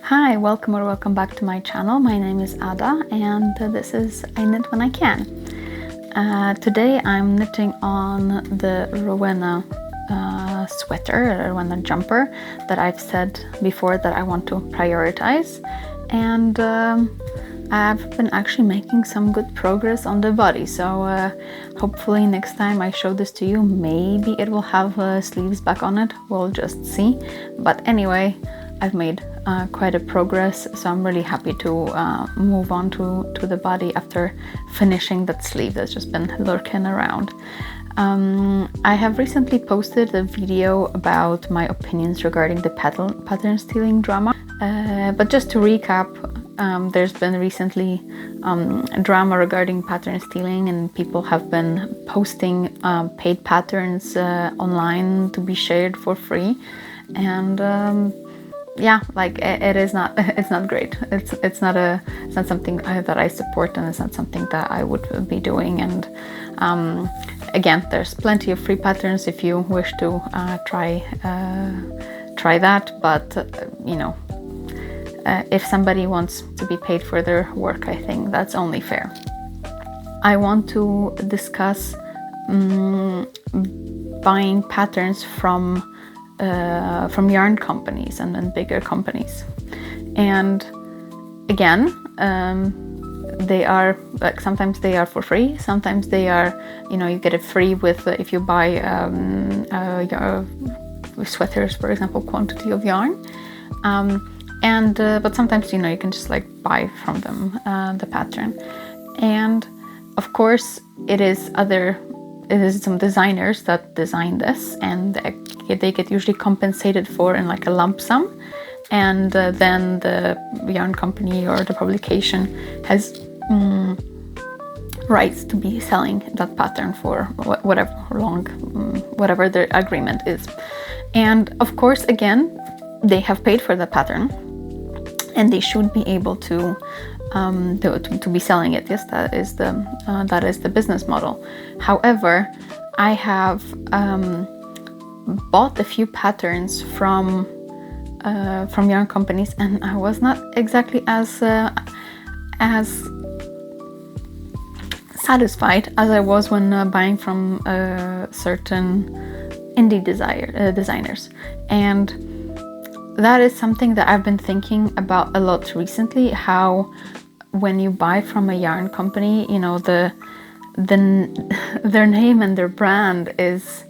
Hi, welcome back to my channel. My name is Ada and this is I Knit When I Can. Today I'm knitting on the Rowena sweater, Rowena jumper that I've said before that I want to prioritize, and I've been actually making some good progress on the body, so hopefully next time I show this to you, maybe it will have sleeves back on it. We'll just see. But anyway, I've made quite a progress, so I'm really happy to move on to the body after finishing that sleeve that's just been lurking around. I have recently posted a video about my opinions regarding the pattern stealing drama, but just to recap, there's been recently drama regarding pattern stealing, and people have been posting paid patterns online to be shared for free, and yeah, like it is not, it's not great. It's not something that I support, and it's not something that I would be doing. And again, there's plenty of free patterns if you wish to try that, but you know, if somebody wants to be paid for their work, I think that's only fair. I want to discuss buying patterns from yarn companies and bigger companies. And again, they are like, sometimes they are for free, sometimes they are, you know, you get it free with if you buy your sweaters, for example, quantity of yarn, but sometimes, you know, you can just like buy from them the pattern. And of course it is some designers that design this, and they get usually compensated for in like a lump sum, and then the yarn company or the publication has rights to be selling that pattern for whatever their agreement is. And of course, again, they have paid for the pattern, and they should be able to be selling it. Yes, that is the business model. However, I have bought a few patterns from yarn companies, and I was not exactly as satisfied as I was when buying from certain indie designers. And that is something that I've been thinking about a lot recently, how when you buy from a yarn company, you know, their name and their brand is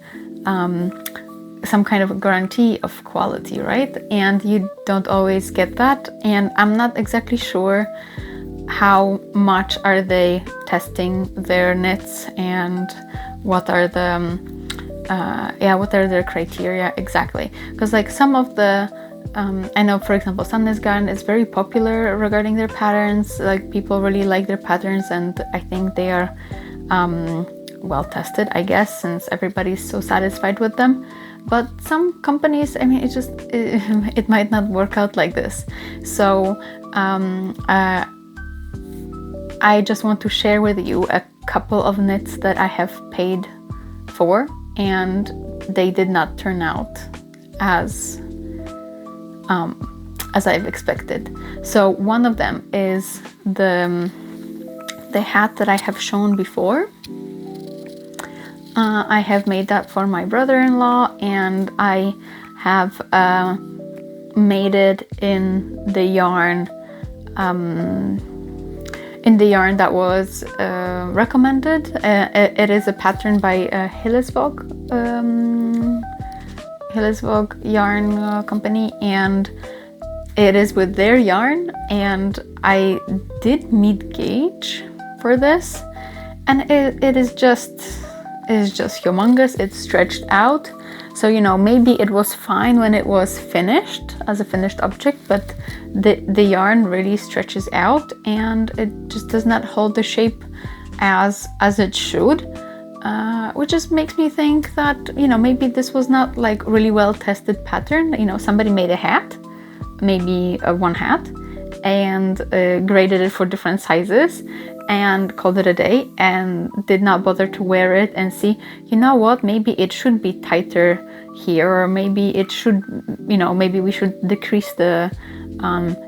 some kind of guarantee of quality, right? And you don't always get that, and I'm not exactly sure how much are they testing their knits, and what are their criteria exactly. Because like some of the I know, for example, Sandnes Garn is very popular regarding their patterns. Like, people really like their patterns, and I think they are well tested, I guess, since everybody's so satisfied with them. But some companies, I mean, it might not work out like this. So I just want to share with you a couple of knits that I have paid for, and they did not turn out as I've expected. So one of them is the hat that I have shown before. I have made that for my brother-in-law, and I have made it in the yarn that was recommended. It is a pattern by Hillesvåg yarn company, and it is with their yarn. And I did meet gauge for this, and it is just humongous. It's stretched out, so you know, maybe it was fine when it was finished as a finished object, but the yarn really stretches out, and it just does not hold the shape as it should, which just makes me think that, you know, maybe this was not like really well tested pattern. You know, somebody made a hat, maybe one hat, and graded it for different sizes, and called it a day, and did not bother to wear it and see, you know what, maybe it should be tighter here, or maybe it should, you know, maybe we should decrease the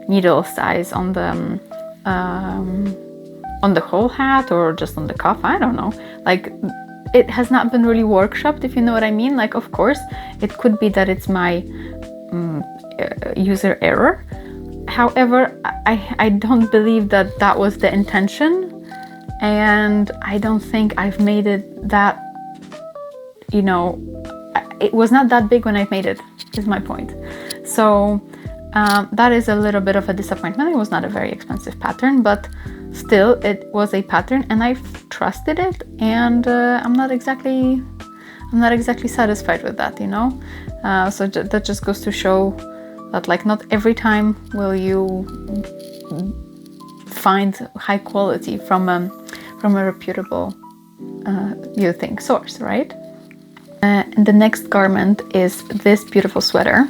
needle size on the whole hat or just on the cuff. I don't know. Like, it has not been really workshopped, if you know what I mean. Like, of course, it could be that it's my user error. However, I don't believe that that was the intention, and I don't think I've made it that, you know, it was not that big when I made it, is my point. So that is a little bit of a disappointment. It was not a very expensive pattern, but still it was a pattern, and I've trusted it, and I'm not exactly satisfied with that, you know. So that just goes to show that, like, not every time will you find high quality from a reputable you think source, right? And the next garment is this beautiful sweater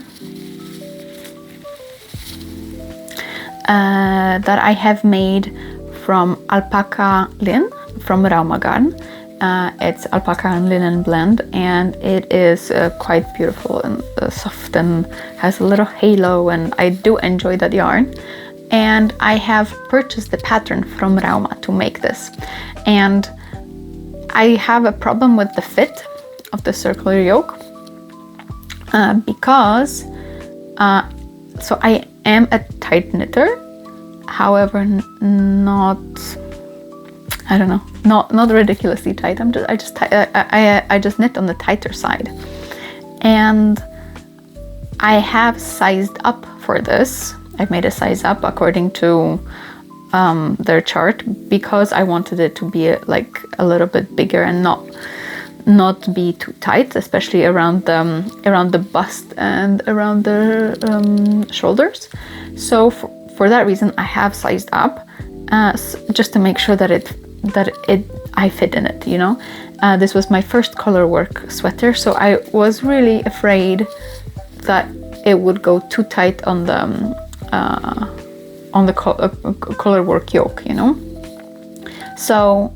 that I have made from alpaca lin from Rauma Garn. It's alpaca and linen blend, and it is quite beautiful and soft and has a little halo, and I do enjoy that yarn. And I have purchased the pattern from Rauma to make this, and I have a problem with the fit of the circular yoke because so I am a tight knitter, however not, I don't know, not ridiculously tight. I just knit on the tighter side, and I have sized up for this. I've made a size up according to their chart, because I wanted it to be like a little bit bigger and not be too tight, especially around the bust and around the shoulders. So for that reason, I have sized up just to make sure that I fit in it, you know. This was my first color work sweater, so I was really afraid that it would go too tight on the color work yoke, you know. So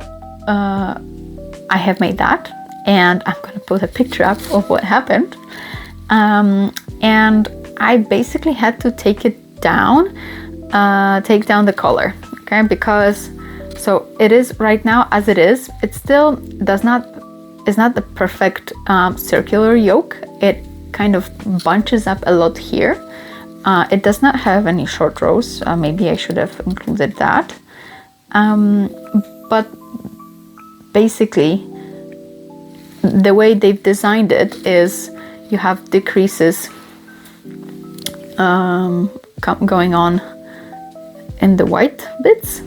I have made that, and I'm gonna put a picture up of what happened. And I basically had to take down the collar, okay, because so it is right now as it is. It still is not the perfect circular yoke. It kind of bunches up a lot here. It does not have any short rows. Maybe I should have included that. But basically, the way they've designed it is you have decreases going on in the white bits.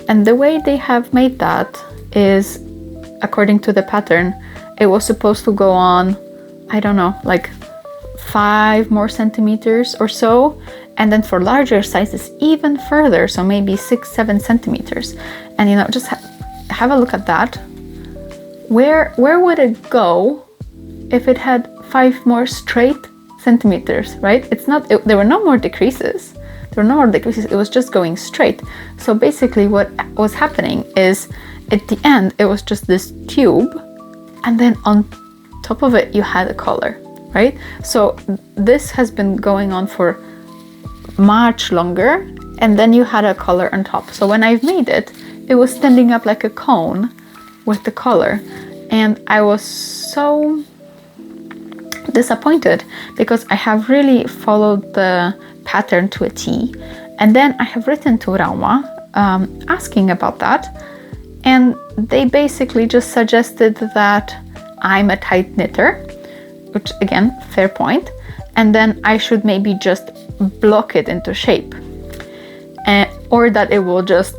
And the way they have made that is, according to the pattern, it was supposed to go on, I don't know, like 5 more centimeters or so, and then for larger sizes even further, so maybe 6-7 centimeters. And you know, just have a look at that. Where would it go if it had 5 more straight centimeters, right? There were no more decreases. It was just going straight. So basically what was happening is, at the end it was just this tube, and then on top of it you had a collar, right? So this has been going on for much longer, and then you had a collar on top. So when I've made it, it was standing up like a cone with the collar, and I was so disappointed because I have really followed the pattern to a T, and then I have written to Rauma asking about that, and they basically just suggested that I'm a tight knitter, which again, fair point, and then I should maybe just block it into shape, or that it will just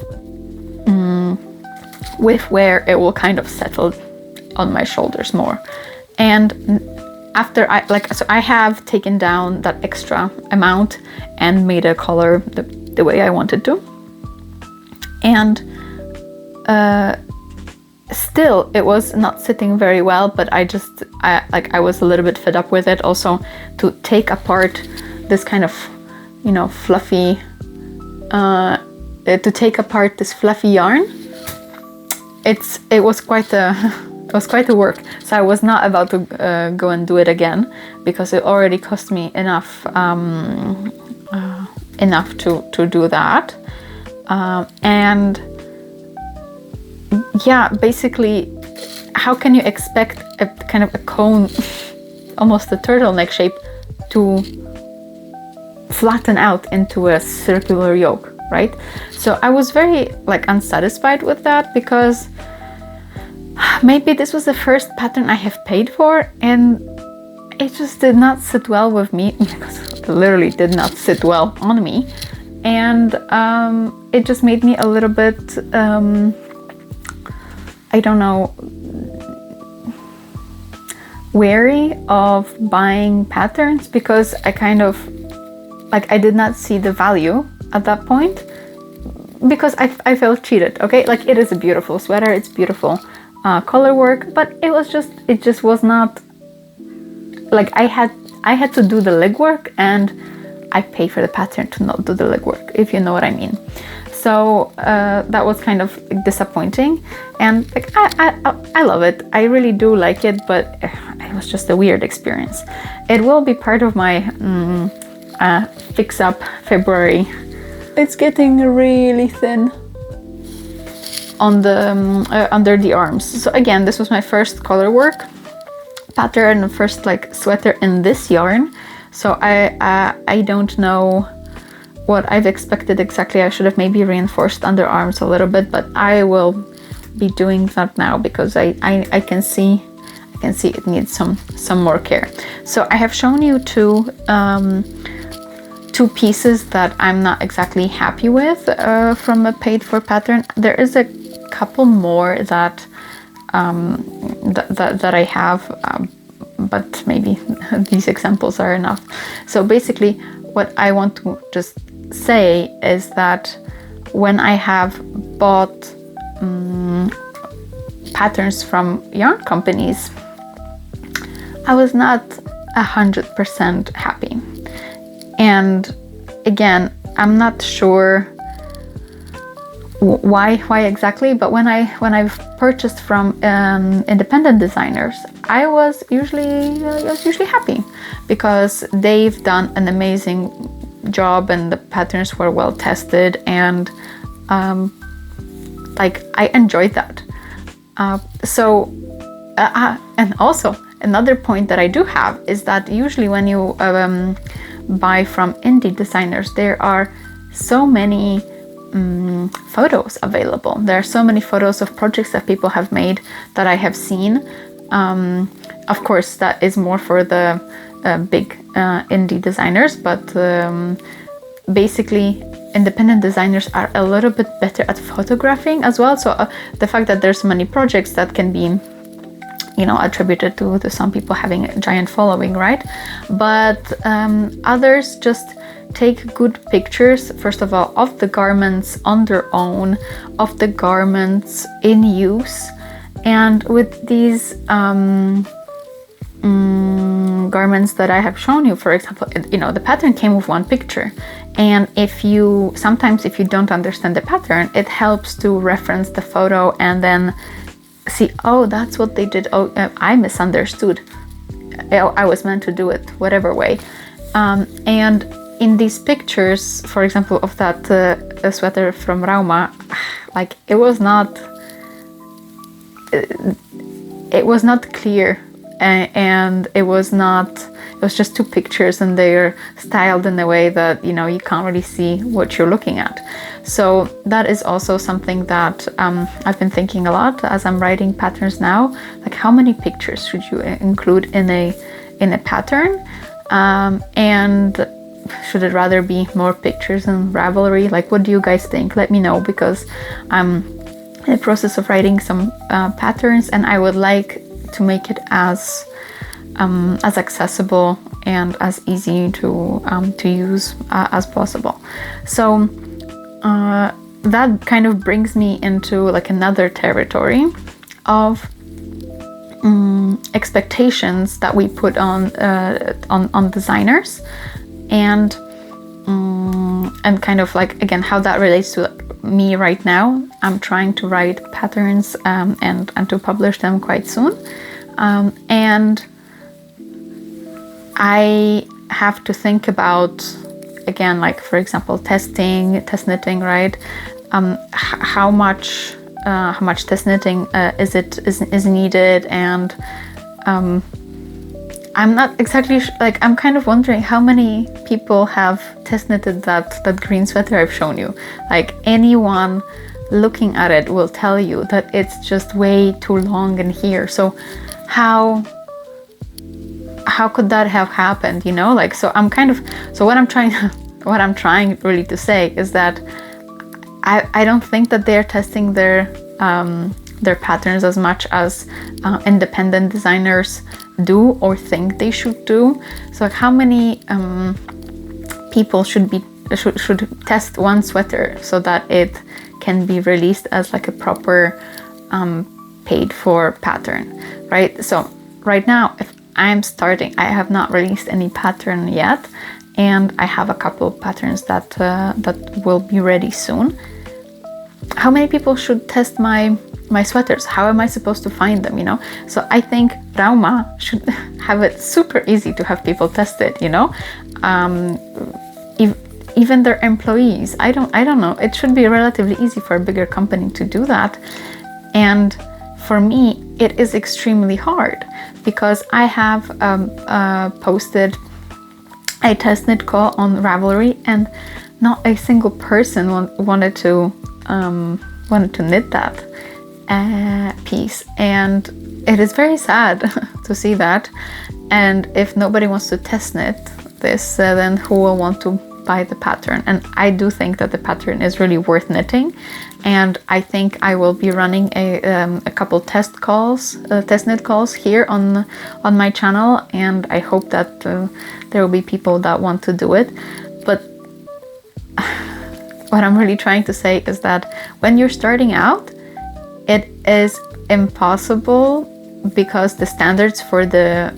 with wear it will kind of settle on my shoulders more. And after I have taken down that extra amount and made a collar the way I wanted to, and still it was not sitting very well, but I was a little bit fed up with it also, to take apart this kind of, you know, fluffy to take apart this fluffy yarn. It was quite a work, so I was not about to go and do it again, because it already cost me enough enough to do that. And yeah, basically, how can you expect a kind of a cone, almost a turtleneck shape, to flatten out into a circular yoke, right? So I was very like unsatisfied with that, because maybe this was the first pattern I have paid for, and it just did not sit well with me, because it literally did not sit well on me. And it just made me a little bit, I don't know, wary of buying patterns, because I kind of, like, I did not see the value at that point, because I felt cheated, okay? Like, it is a beautiful sweater, it's beautiful color work, but it just was not, like, I had to do the legwork, and I pay for the pattern to not do the legwork, if you know what I mean. So that was kind of disappointing, and like I love it. I really do like it, but it was just a weird experience. It will be part of my fix up February. It's getting really thin on the under the arms. So again, this was my first color work pattern, first like sweater in this yarn. So I don't know what I've expected exactly. I should have maybe reinforced underarms a little bit, but I will be doing that now, because I can see it needs some more care. So I have shown you two pieces that I'm not exactly happy with from a paid for pattern. There is a couple more that that I have, but maybe these examples are enough. So basically, what I want to just say is that when I have bought patterns from yarn companies, I was not 100% happy. And again, I'm not sure why exactly, but when I've purchased from independent designers, I was usually happy, because they've done an amazing job and the patterns were well tested, and like, I enjoyed that. And also another point that I do have is that usually when you buy from indie designers, there are so many photos available. There are so many photos of projects that people have made that I have seen. Of course, that is more for the big indie designers, but basically independent designers are a little bit better at photographing as well. So the fact that there's so many projects, that can be, you know, attributed to some people having a giant following, right? But others just take good pictures, first of all, of the garments on their own, of the garments in use. And with these garments that I have shown you, for example, you know, the pattern came with one picture. And sometimes if you don't understand the pattern, it helps to reference the photo and then see, oh, that's what they did. Oh, I misunderstood. I was meant to do it whatever way. And in these pictures, for example, of that sweater from Rauma, like, it was not clear, and it was just two pictures, and they're styled in a way that, you know, you can't really see what you're looking at. So that is also something that I've been thinking a lot as I'm writing patterns now. Like, how many pictures should you include in a pattern? And should it rather be more pictures and Ravelry? Like, what do you guys think? Let me know, because I'm in the process of writing some patterns, and I would like to make it as accessible and as easy to use as possible. So that kind of brings me into like another territory of expectations that we put on designers, and kind of like, again, how that relates to me right now. I'm trying to write patterns and to publish them quite soon, and I have to think about again, like for example, test knitting, right? How much test knitting is needed, and I'm not exactly like, I'm kind of wondering how many people have test knitted that green sweater I've shown you. Like, anyone looking at it will tell you that it's just way too long in here. So how could that have happened, you know? Like, so I'm kind of, so what I'm trying really to say is that I don't think that they're testing their patterns as much as independent designers do or think they should do. So like, how many people should test one sweater so that it can be released as like a proper paid for pattern, right? So right now, if I'm starting, I have not released any pattern yet, and I have a couple of patterns that will be ready soon. How many people should test my sweaters? How am I supposed to find them, you know? So I think Rauma should have it super easy to have people test it, you know? Even their employees. I don't know. It should be relatively easy for a bigger company to do that. And for me, it is extremely hard because I have posted a test knit call on Ravelry, and not a single person wanted to knit that piece, and it is very sad to see that. And if nobody wants to test knit this, then who will want to buy the pattern? And I do think that the pattern is really worth knitting, and I think I will be running a couple test knit calls here on my channel, and I hope that there will be people that want to do it. But what I'm really trying to say is that when you're starting out, it is impossible, because the standards for the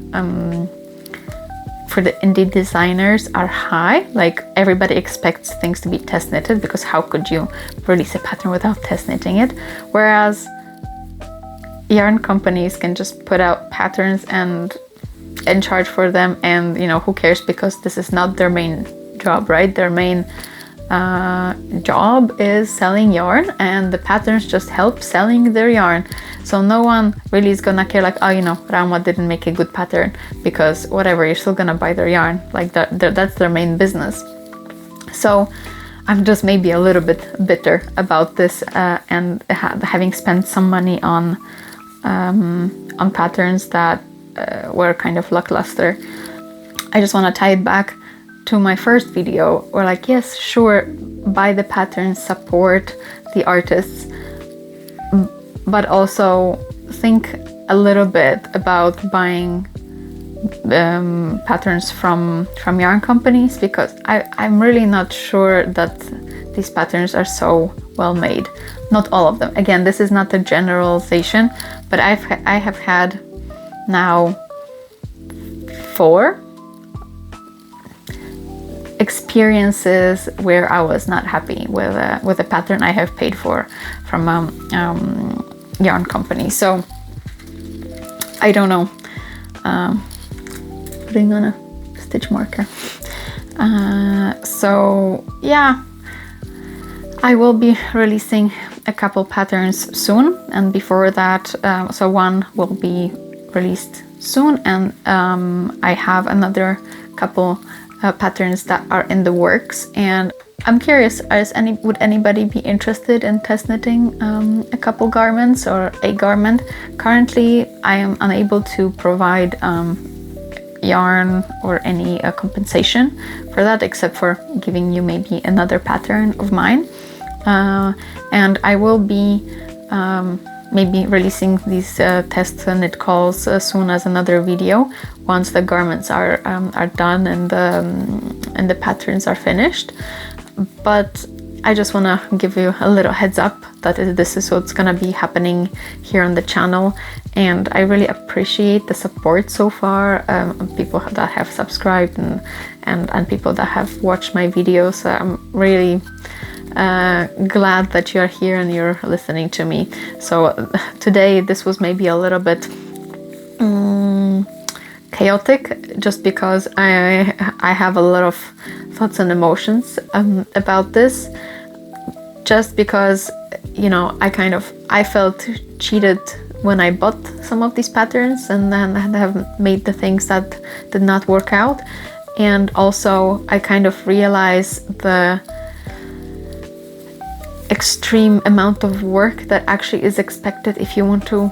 indie designers are high. Like, everybody expects things to be test knitted, because how could you release a pattern without test knitting it? Whereas yarn companies can just put out patterns and charge for them, and you know, who cares, because this is not their main job, right? Their main job is selling yarn, and the patterns just help selling their yarn. So no one really is gonna care, like, oh, you know, Rauma didn't make a good pattern, because whatever, you're still gonna buy their yarn. Like, that's their main business. So I'm just maybe a little bit bitter about this, and having spent some money on patterns that were kind of lackluster. I just want to tie it back to my first video, where, like, yes, sure, buy the patterns, support the artists, but also think a little bit about buying patterns from yarn companies, because I'm really not sure that these patterns are so well made. Not all of them. Again, this is not a generalization, but I have had now 4 experiences where I was not happy with a pattern I have paid for from yarn company. So I don't know. Putting on a stitch marker. So yeah, I will be releasing a couple patterns soon, and before that, so one will be released soon, and I have another couple patterns that are in the works. And I'm curious, would anybody be interested in test knitting a couple garments or a garment? Currently, I am unable to provide yarn or any compensation for that, except for giving you maybe another pattern of mine. And I will be maybe releasing these test knit calls as soon as another video, once the garments are done and the patterns are finished. But I just want to give you a little heads up that this is what's gonna be happening here on the channel, and I really appreciate the support so far, people that have subscribed and people that have watched my videos. I'm really glad that you're here and you're listening to me. So today this was maybe a little bit chaotic, just because I have a lot of thoughts and emotions about this, just because, you know, I felt cheated when I bought some of these patterns and then have made the things that did not work out. And also I kind of realized the extreme amount of work that actually is expected if you want to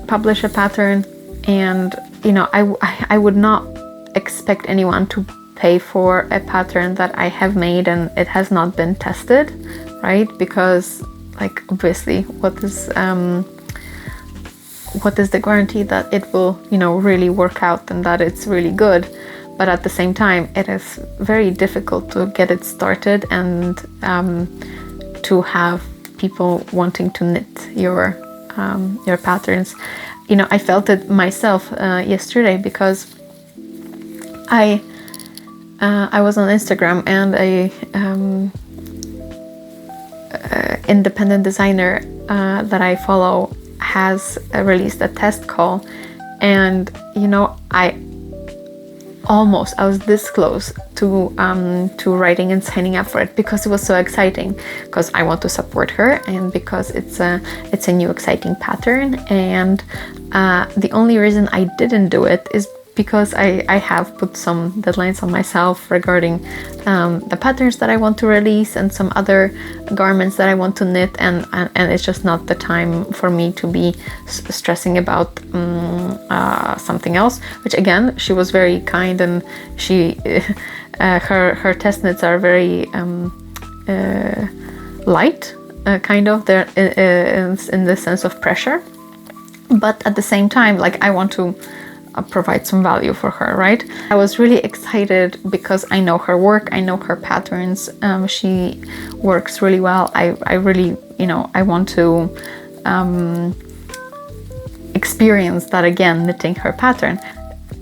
publish a pattern. And, you know, I would not expect anyone to pay for a pattern that I have made and it has not been tested, right? Because, like, obviously, what is the guarantee that it will, you know, really work out and that it's really good? But at the same time, it is very difficult to get it started and to have people wanting to knit your patterns. You know, I felt it myself yesterday, because I was on Instagram, and a independent designer that I follow has released a test call, and, you know, I was this close to writing and signing up for it, because it was so exciting, because I want to support her and because it's a new exciting pattern. And the only reason I didn't do it is because I have put some deadlines on myself regarding the patterns that I want to release and some other garments that I want to knit, and it's just not the time for me to be stressing about something else. Which, again, she was very kind, and she her test knits are very light, kind of. They're in the sense of pressure, but at the same time, like, I want to provide some value for her, right? I was really excited because I know her work, I know her patterns. She works really well. I really, you know, I want to experience that again, knitting her pattern.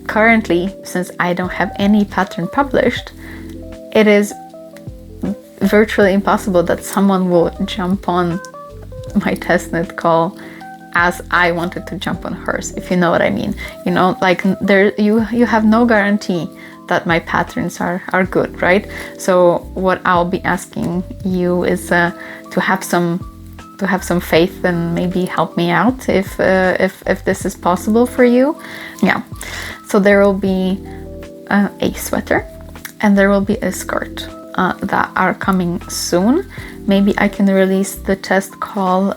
Currently, since I don't have any pattern published, it is virtually impossible that someone will jump on my test knit call as I wanted to jump on hers, if you know what I mean. You know, like, there you have no guarantee that my patterns are good, right? So what I'll be asking you is to have some faith and maybe help me out if this is possible for you. Yeah. So there will be a sweater and there will be a skirt that are coming soon. Maybe I can release the test call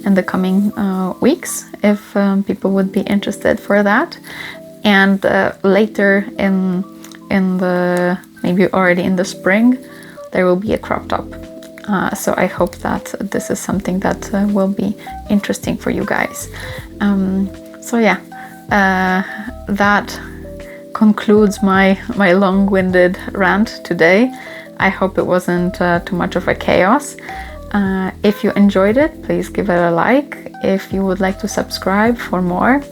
in the coming weeks if people would be interested for that. And later in the, maybe already in the spring, there will be a crop top. So I hope that this is something that will be interesting for you guys. So yeah, that concludes my long-winded rant today. I hope it wasn't too much of a chaos. If you enjoyed it, please give it a like. If you would like to subscribe for more,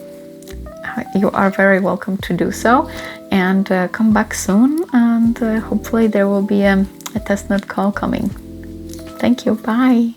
you are very welcome to do so. And come back soon, and hopefully there will be a test knit call coming. Thank you. Bye.